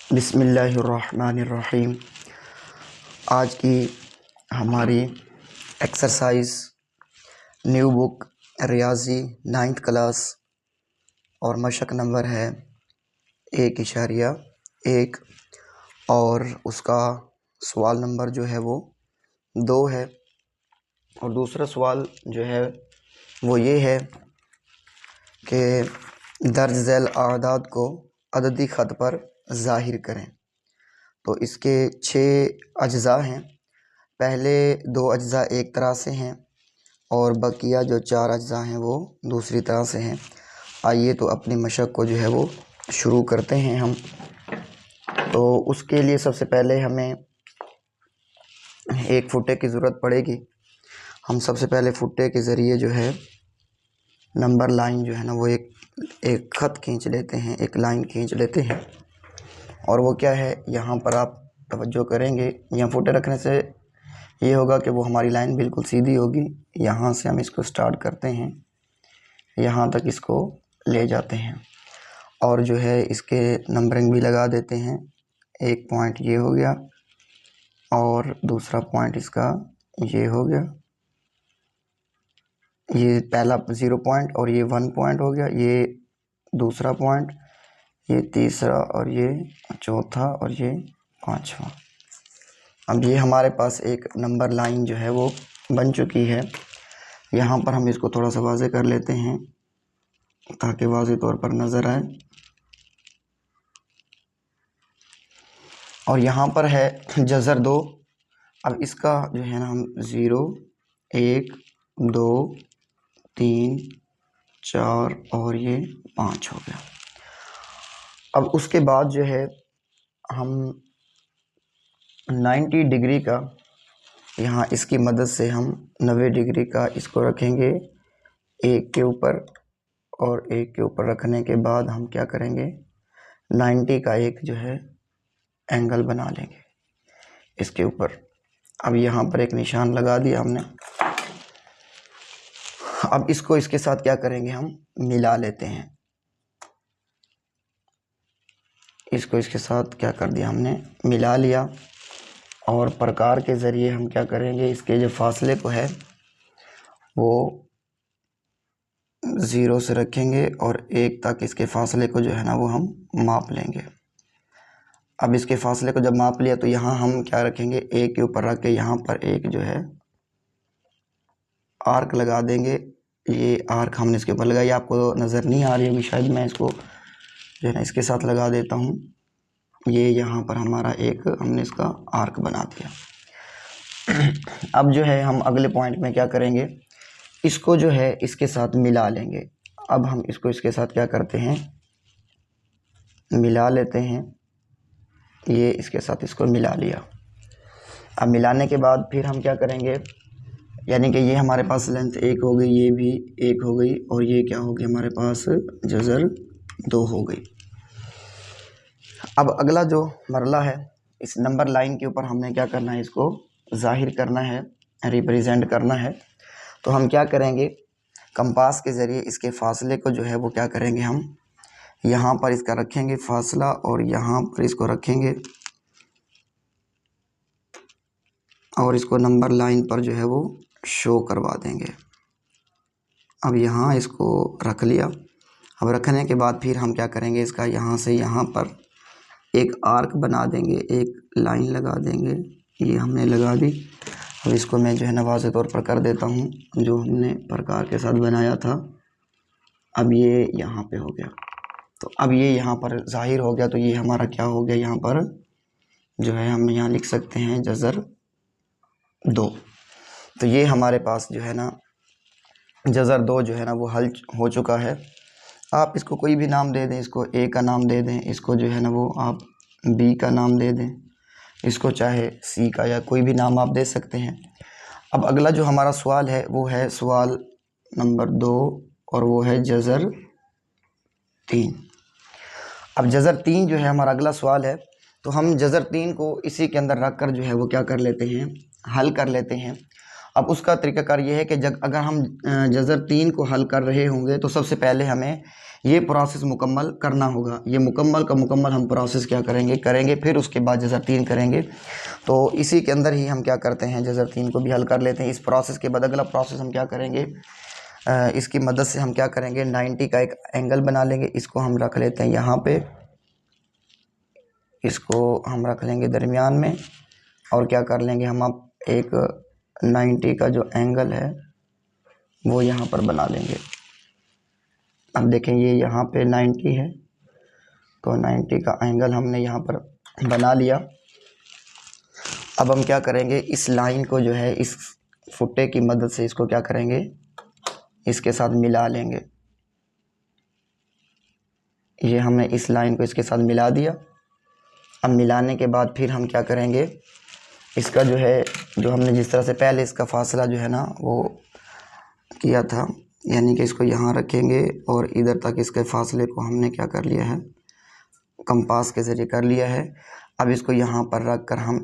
बिस्मिल्लाहिर्रहमानिर्रहीम। आज की हमारी एक्सरसाइज न्यू बुक रियाजी 9th क्लास और मशक नंबर है 1.1 और उसका सवाल नंबर जो है वो 2 है। और दूसरा सवाल जो है वो ये है कि दर्ज झैल आदाद को अददी ख़त पर ज़ाहिर करें। तो इसके 6 अज्ज़ा हैं। पहले 2 अज्ज़ा एक तरह से हैं और बकिया जो 4 अज्ज़ा हैं वो दूसरी तरह से हैं। आइए तो अपनी मशक को जो है वो शुरू करते हैं हम। तो उसके लिए सबसे पहले हमें एक फुट्टे की ज़रूरत पड़ेगी। हम सबसे पहले फुट्टे के ज़रिए जो है नंबर लाइन जो है ना वो एक ख़त खींच लेते हैं, एक लाइन खींच लेते हैं। और वो क्या है, यहाँ पर आप तवज्जो करेंगे, यहाँ फुटे रखने से ये होगा कि वो हमारी लाइन बिल्कुल सीधी होगी। यहाँ से हम इसको स्टार्ट करते हैं, यहाँ तक इसको ले जाते हैं और जो है इसके नंबरिंग भी लगा देते हैं। एक पॉइंट ये हो गया और दूसरा पॉइंट इसका ये हो गया, ये पहला 0 पॉइंट और ये 1 पॉइंट हो गया, ये दूसरा पॉइंट, ये तीसरा और ये चौथा और ये पांचवा। अब ये हमारे पास एक नंबर लाइन जो है वो बन चुकी है। यहाँ पर हम इसको थोड़ा सा वाज़े कर लेते हैं ताकि वाज़े तौर पर नज़र आए। और यहाँ पर है जज़र 2। अब इसका जो है ना हम 0, 1, 2, 3, 4 और ये 5 हो गया। अब उसके बाद जो है हम 90 डिग्री का यहाँ इसकी मदद से हम 90 डिग्री का इसको रखेंगे एक के ऊपर, और एक के ऊपर रखने के बाद हम क्या करेंगे, 90 का एक जो है एंगल बना लेंगे इसके ऊपर। अब यहाँ पर एक निशान लगा दिया हमने। अब इसको इसके साथ क्या करेंगे, हम मिला लेते हैं। इसको इसके साथ क्या कर दिया, हमने मिला लिया। और प्रकार के ज़रिए हम क्या करेंगे, इसके जो फासले को है वो 0 से रखेंगे और 1 तक इसके फासले को जो है ना वो हम माप लेंगे। अब इसके फासले को जब माप लिया तो यहाँ हम क्या रखेंगे, 1 के ऊपर रख के यहाँ पर एक जो है आर्क लगा देंगे। ये आर्क हमने इसके ऊपर लगाई, आपको नज़र नहीं आ रही होगी शायद, मैं इसको जो है ना इसके साथ लगा देता हूँ। ये यहाँ पर हमारा एक हमने इसका आर्क बना दिया। अब जो है हम अगले पॉइंट में क्या करेंगे, इसको जो है इसके साथ मिला लेंगे। अब हम इसको इसके साथ क्या करते हैं, मिला लेते हैं। ये इसके साथ इसको मिला लिया। अब मिलाने के बाद फिर हम क्या करेंगे, यानी कि ये हमारे पास लेंथ 1 हो गई, ये भी 1 हो गई और ये क्या हो गया हमारे पास जज़र 2 हो गई। अब अगला जो मरला है, इस नंबर लाइन के ऊपर हमने क्या करना है, इसको ज़ाहिर करना है, रिप्रेजेंट करना है। तो हम क्या करेंगे, कंपास के ज़रिए इसके फासले को जो है वो क्या करेंगे, हम यहाँ पर इसका रखेंगे फासला और यहाँ पर इसको रखेंगे और इसको नंबर लाइन पर जो है वो शो करवा देंगे। अब यहाँ इसको रख लिया। अब रखने के बाद फिर हम क्या करेंगे, इसका यहाँ से यहाँ पर एक आर्क बना देंगे, एक लाइन लगा देंगे। ये हमने लगा दी। अब इसको मैं जो है ना वाज़े तौर पर कर देता हूँ, जो हमने प्रकार के साथ बनाया था। अब ये यहाँ पे हो गया, तो अब ये यहाँ पर ज़ाहिर हो गया। तो ये हमारा क्या हो गया, यहाँ पर जो है हम यहाँ लिख सकते हैं जज़र 2। तो ये हमारे पास जो है ना जज़र 2 जो है ना वो हल हो चुका है। आप इसको कोई भी नाम दे दें, इसको ए का नाम दे दें, इसको जो है ना वो आप बी का नाम दे दें, इसको चाहे सी का या कोई भी नाम आप दे सकते हैं। अब अगला जो हमारा सवाल है वो है सवाल नंबर 2 और वो है जज़र 3। अब जज़र 3 जो है हमारा अगला सवाल है। तो हम जज़र 3 को इसी के अंदर रख कर जो है वो क्या कर लेते हैं, हल कर लेते हैं। अब उसका तरीकाकार ये है कि जब अगर हम जज़र 3 को हल कर रहे होंगे तो सबसे पहले हमें ये प्रोसेस मुकम्मल करना होगा। ये मुकम्मल का मुकम्मल हम प्रोसेस क्या करेंगे, फिर उसके बाद जज़र 3 करेंगे। तो इसी के अंदर ही हम क्या करते हैं, जज़र 3 को भी हल कर लेते हैं। इस प्रोसेस के बाद अगला प्रोसेस हम क्या करेंगे, इसकी मदद से हम क्या करेंगे, 90 का एक एंगल बना लेंगे। इसको हम रख लेते हैं यहाँ पे, इसको हम रख लेंगे दरमियान में, और क्या कर लेंगे हम, अब एक 90 का जो एंगल है वो यहाँ पर बना लेंगे। अब देखें ये यहाँ पे 90 है, तो 90 का एंगल हमने यहाँ पर बना लिया। अब हम क्या करेंगे, इस लाइन को जो है इस फुट्टे की मदद से इसको क्या करेंगे, इसके साथ मिला लेंगे। ये हमने इस लाइन को इसके साथ मिला दिया। अब मिलाने के बाद फिर हम क्या करेंगे, इसका जो है, जो हमने जिस तरह से पहले इसका फासला जो है ना वो किया था, यानी कि इसको यहाँ रखेंगे और इधर तक इसके फासले को हमने क्या कर लिया है, कंपास के ज़रिए कर लिया है। अब इसको यहाँ पर रख कर हम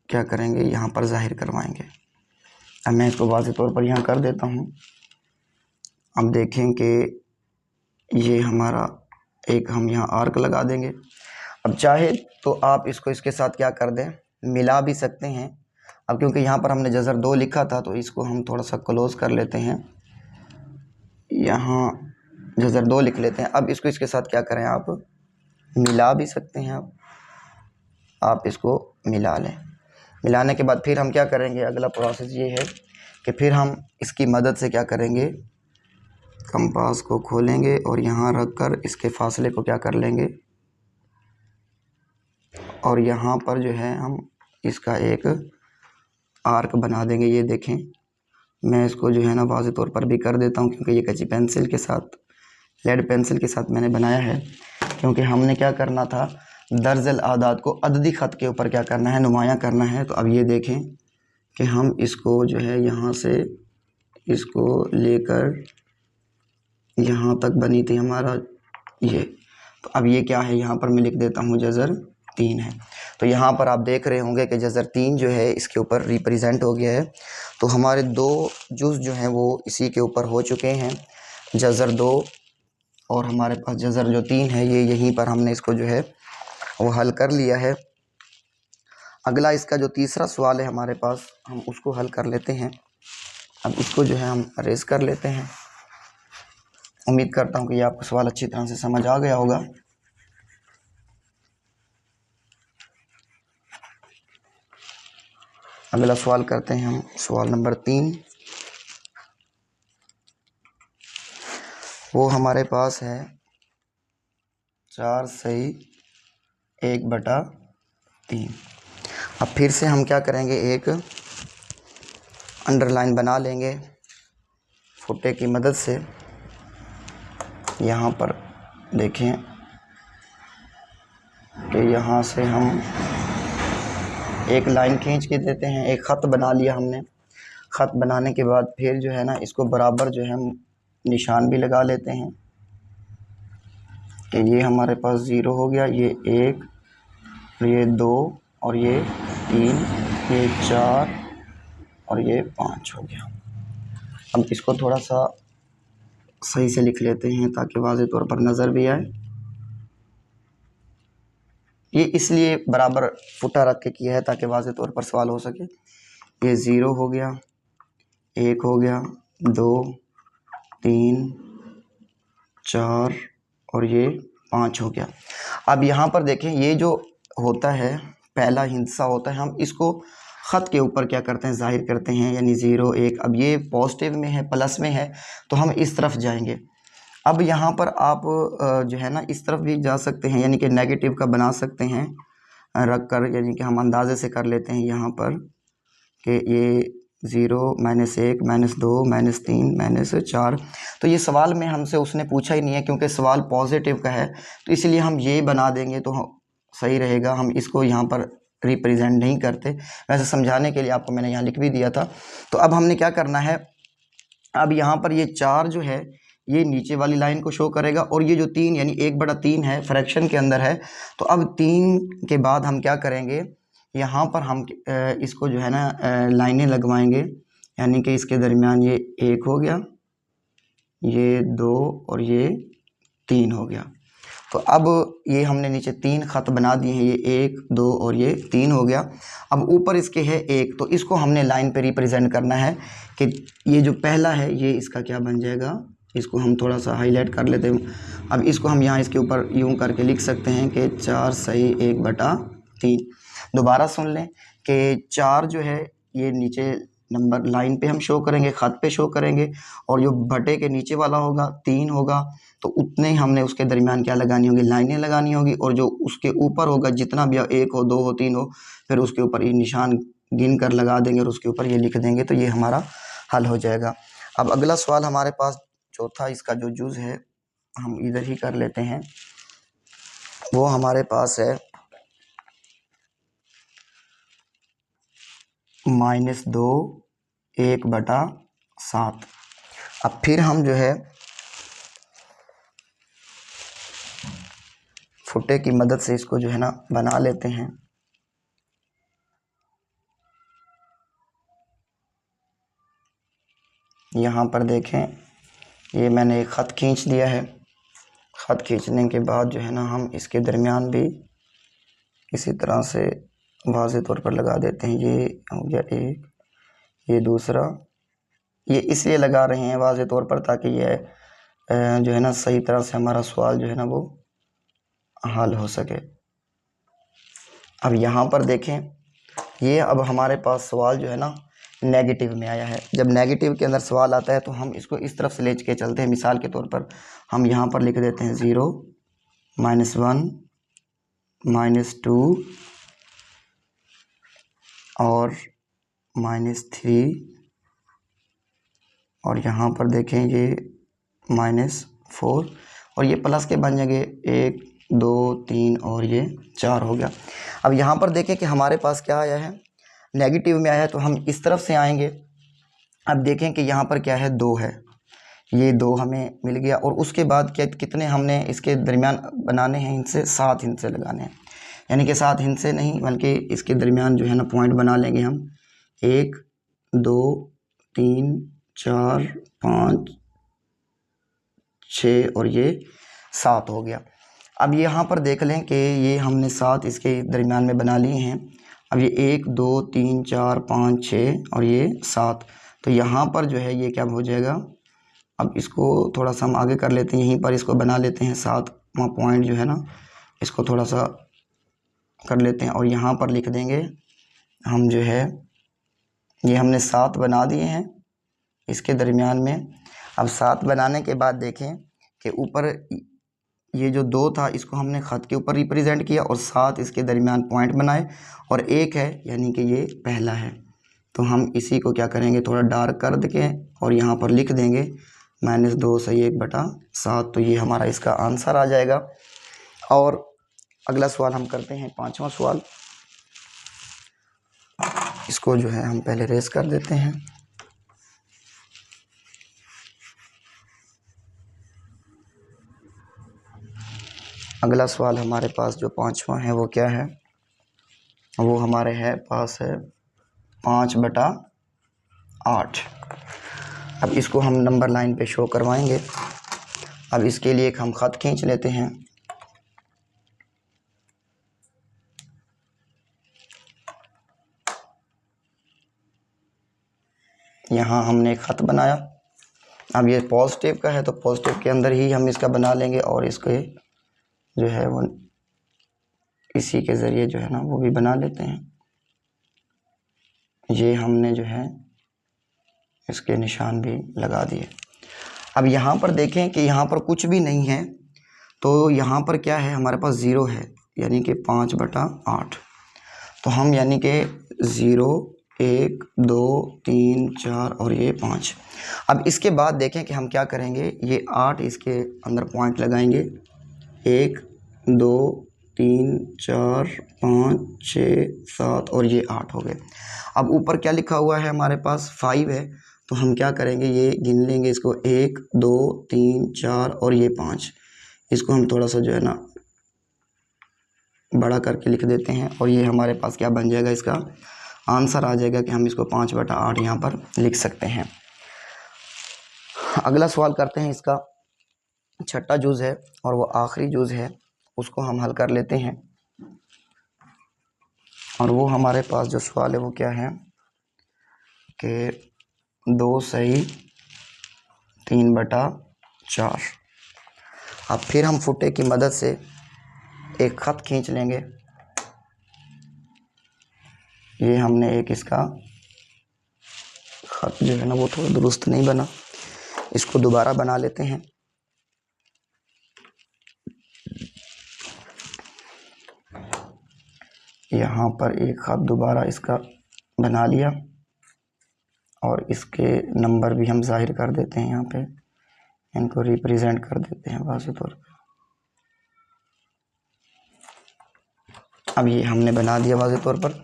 क्या करेंगे, यहाँ पर ज़ाहिर करवाएंगे। अब मैं इसको वाज़ेह तौर पर यहाँ कर देता हूँ। अब देखें कि ये हमारा एक हम यहाँ आर्क लगा देंगे। अब चाहे तो आप इसको इसके साथ क्या कर दें, मिला भी सकते हैं। अब क्योंकि यहाँ पर हमने जज़र 2 लिखा था तो इसको हम थोड़ा सा क्लोज़ कर लेते हैं, यहाँ जज़र 2 लिख लेते हैं। अब इसको इसके साथ क्या करें, आप मिला भी सकते हैं। आप इसको मिला लें। मिलाने के बाद फिर हम क्या करेंगे, अगला प्रोसेस ये है कि फिर हम इसकी मदद से क्या करेंगे, कंपास को खोलेंगे और यहाँ रख कर इसके फासले को क्या कर लेंगे, और यहाँ पर जो है हम इसका एक आर्क बना देंगे। ये देखें, मैं इसको जो है ना वाज़ेह तौर पर भी कर देता हूँ, क्योंकि ये कच्ची पेंसिल के साथ, लेड पेंसिल के साथ मैंने बनाया है। क्योंकि हमने क्या करना था, दर्जल आदाद को अददी ख़त के ऊपर क्या करना है, नुमायाँ करना है। तो अब ये देखें कि हम इसको जो है यहाँ से इसको लेकर यहाँ तक बनी थी हमारा ये। तो अब ये क्या है, यहाँ पर मैं लिख देता हूँ जज़र 3 है। तो यहाँ पर आप देख रहे होंगे कि जज़र 3 जो है इसके ऊपर रिप्रेजेंट हो गया है। तो हमारे 2 जुज़ जो हैं वो इसी के ऊपर हो चुके हैं, जज़र 2 और हमारे पास जज़र जो 3 है ये यहीं पर हमने इसको जो है वो हल कर लिया है। अगला इसका जो तीसरा सवाल है हमारे पास, हम उसको हल कर लेते हैं। अब इसको जो है हम अरेज कर लेते हैं। उम्मीद करता हूँ कि ये आपको सवाल अच्छी तरह से समझ आ गया होगा। अगला सवाल करते हैं हम, सवाल नंबर 3। वो हमारे पास है 4 सही 1/3। अब फिर से हम क्या करेंगे, एक अंडरलाइन बना लेंगे फुट्टे की मदद से। यहाँ पर देखें कि यहाँ से हम एक लाइन खींच के देते हैं, एक ख़त बना लिया हमने। ख़त बनाने के बाद फिर जो है ना इसको बराबर जो है हम निशान भी लगा लेते हैं कि ये हमारे पास 0 हो गया, ये 1, ये 2 और ये 3, ये 4 और ये 5 हो गया। अब इसको थोड़ा सा सही से लिख लेते हैं ताकि वाज़ेह तौर पर नज़र भी आए। ये इसलिए बराबर फुटा रख के किया है ताकि वाज़ेह तौर पर सवाल हो सके। ये 0 हो गया, 1 हो गया, 2, 3, 4 और ये 5 हो गया। अब यहाँ पर देखें, ये जो होता है पहला हिस्सा होता है, हम इसको ख़त के ऊपर क्या करते हैं, ज़ाहिर करते हैं, यानी 0, 1। अब ये पॉजिटिव में है, प्लस में है, तो हम इस तरफ जाएंगे। अब यहाँ पर आप जो है ना इस तरफ भी जा सकते हैं, यानी कि नेगेटिव का बना सकते हैं रख कर, यानी कि हम अंदाज़े से कर लेते हैं यहाँ पर कि ये 0, -1, -2, -3, -4। तो ये सवाल में हमसे उसने पूछा ही नहीं है, क्योंकि सवाल पॉजिटिव का है, तो इसलिए हम ये बना देंगे तो सही रहेगा। हम इसको यहाँ पर रिप्रेजेंट नहीं करते, वैसे समझाने के लिए आपको मैंने यहाँ लिख भी दिया था। तो अब हमने क्या करना है, अब यहाँ पर ये 4 जो है ये नीचे वाली लाइन को शो करेगा, और ये जो 3 यानी 1/3 है, फ्रैक्शन के अंदर है। तो अब 3 के बाद हम क्या करेंगे, यहाँ पर हम इसको जो है ना लाइनें लगवाएंगे, यानी कि इसके दरमियान ये 1 हो गया, ये 2 और ये 3 हो गया। तो अब ये हमने नीचे 3 ख़त बना दिए हैं, ये 1 2 और ये 3 हो गया। अब ऊपर इसके है 1, तो इसको हमने लाइन पे रिप्रेजेंट करना है कि ये जो पहला है ये इसका क्या बन जाएगा, इसको हम थोड़ा सा हाईलाइट कर लेते हैं। अब इसको हम यहाँ इसके ऊपर यूँ करके लिख सकते हैं कि 4 सही 1/3। दोबारा सुन लें कि 4 जो है ये नीचे नंबर लाइन पे हम शो करेंगे, ख़त पे शो करेंगे, और जो बटे के नीचे वाला होगा 3 होगा, तो उतने ही हमने उसके दरमियान क्या लगानी होगी, लाइनें लगानी होगी। और जो उसके ऊपर होगा जितना भी 1 हो 2 हो 3 हो, फिर उसके ऊपर ये निशान गिन कर लगा देंगे और उसके ऊपर ये लिख देंगे, तो ये हमारा हल हो जाएगा। अब अगला सवाल हमारे पास चौथा, इसका जो जुज़ है हम इधर ही कर लेते हैं, वो हमारे पास है -2 1/7। अब फिर हम जो है फुटे की मदद से इसको जो है ना बना लेते हैं। यहाँ पर देखें, ये मैंने एक ख़त खींच दिया है। ख़त खींचने के बाद जो है ना हम इसके दरमियान भी इसी तरह से वाज़े तौर पर लगा देते हैं। ये हो गया एक, ये दूसरा, ये इसलिए लगा रहे हैं वाज़े तौर पर ताकि ये जो है ना सही तरह से हमारा सवाल जो है ना वो हल हो सके। अब यहाँ पर देखें, ये अब हमारे पास सवाल जो है ना नेगेटिव में आया है। जब नेगेटिव के अंदर सवाल आता है तो हम इसको इस तरफ से ले के चलते हैं। मिसाल के तौर पर हम यहाँ पर लिख देते हैं 0 -1 -2 और -3, और यहाँ पर देखें ये -4, और ये प्लस के बन जाएंगे 1 2 3 और ये 4 हो गया। अब यहाँ पर देखें कि हमारे पास क्या आया है, नेगेटिव में आया है, तो हम इस तरफ से आएंगे। अब देखें कि यहाँ पर क्या है, 2 है, ये 2 हमें मिल गया। और उसके बाद क्या, कितने हमने इसके दरमियान बनाने हैं, हिंसे 7 हिंसे लगाने हैं, यानी कि 7 हिंसे नहीं बल्कि इसके दरमियान जो है ना पॉइंट बना लेंगे हम। 1 2 3 4 5 6 और ये 7 हो गया। अब यहाँ पर देख लें कि ये हमने 7 इसके दरमियान में बना लिए हैं। अब ये 1 2 3 4 5 6 और ये 7, तो यहाँ पर जो है ये क्या हो जाएगा। अब इसको थोड़ा सा हम आगे कर लेते हैं, यहीं पर इसको बना लेते हैं 7वां पॉइंट जो है ना, इसको थोड़ा सा कर लेते हैं और यहाँ पर लिख देंगे हम जो है, ये हमने 7 बना दिए हैं इसके दरमियान में। अब 7 बनाने के बाद देखें कि ऊपर ये जो 2 था इसको हमने ख़त के ऊपर रिप्रेजेंट किया और 7 इसके दरमियान पॉइंट बनाए, और 1 है यानी कि ये पहला है। तो हम इसी को क्या करेंगे, थोड़ा डार्क कर देंगे और यहाँ पर लिख देंगे -2 सही 1/7। तो ये हमारा इसका आंसर आ जाएगा। और अगला सवाल हम करते हैं, 5वां सवाल। इसको जो है हम पहले रेस कर देते हैं। अगला सवाल हमारे पास जो 5वां है वो क्या है, वो हमारे है पास है 5/8। अब इसको हम नंबर लाइन पे शो करवाएंगे। अब इसके लिए एक हम ख़त खींच लेते हैं। यहाँ हमने एक ख़त बनाया। अब ये पॉजिटिव का है तो पॉजिटिव के अंदर ही हम इसका बना लेंगे, और इसके जो है वो इसी के ज़रिए जो है ना वो भी बना लेते हैं। ये हमने जो है इसके निशान भी लगा दिए। अब यहाँ पर देखें कि यहाँ पर कुछ भी नहीं है, तो यहाँ पर क्या है, हमारे पास 0 है, यानी कि 5/8। तो हम यानी कि 0 1 2 3 4 और ये 5। अब इसके बाद देखें कि हम क्या करेंगे, ये 8 इसके अंदर पॉइंट लगाएंगे, 1 2 3 4 5 6 7 और ये 8 हो गए। अब ऊपर क्या लिखा हुआ है, हमारे पास 5 है, तो हम क्या करेंगे, ये गिन लेंगे इसको 1 2 3 4 और ये 5। इसको हम थोड़ा सा जो है ना बड़ा करके लिख देते हैं और ये हमारे पास क्या बन जाएगा, इसका आंसर आ जाएगा कि हम इसको 5/8 यहाँ पर लिख सकते हैं। अगला सवाल करते हैं, इसका छठा जुज़ है और वो आखिरी जुज़ है, उसको हम हल कर लेते हैं। और वो हमारे पास जो सवाल है वो क्या है कि 2 सही 3/4। अब फिर हम फुटे की मदद से एक ख़त खींच लेंगे। ये हमने एक इसका ख़त जो है ना वो थोड़ा दुरुस्त नहीं बना, इसको दोबारा बना लेते हैं। यहाँ पर एक ख़त दोबारा इसका बना लिया और इसके नंबर भी हम ज़ाहिर कर देते हैं, यहाँ पे इनको रिप्रेजेंट कर देते हैं वाज़ेह तौर पे। अब ये हमने बना दिया वाज़ेह तौर पर।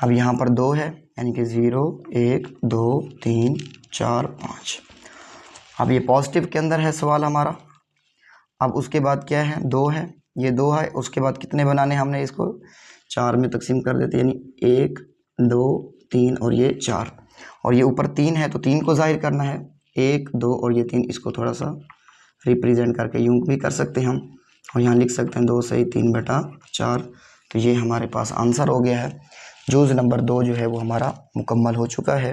अब यहाँ पर 2 है, यानी कि 0 1 2 3 4 5। अब ये पॉजिटिव के अंदर है सवाल हमारा। अब उसके बाद क्या है, 2 है, ये 2 है, उसके बाद कितने बनाने हमने इसको 4 में तकसीम कर देते, यानी 1 2 3 और ये 4। और ये ऊपर 3 है तो 3 को ज़ाहिर करना है, 1 2 और ये 3, इसको थोड़ा सा रिप्रेजेंट करके यूँ भी कर सकते हैं हम, और यहाँ लिख सकते हैं 2 सही 3/4। तो ये हमारे पास आंसर हो गया है। जुज़ नंबर 2 जो है वो हमारा मुकम्मल हो चुका है।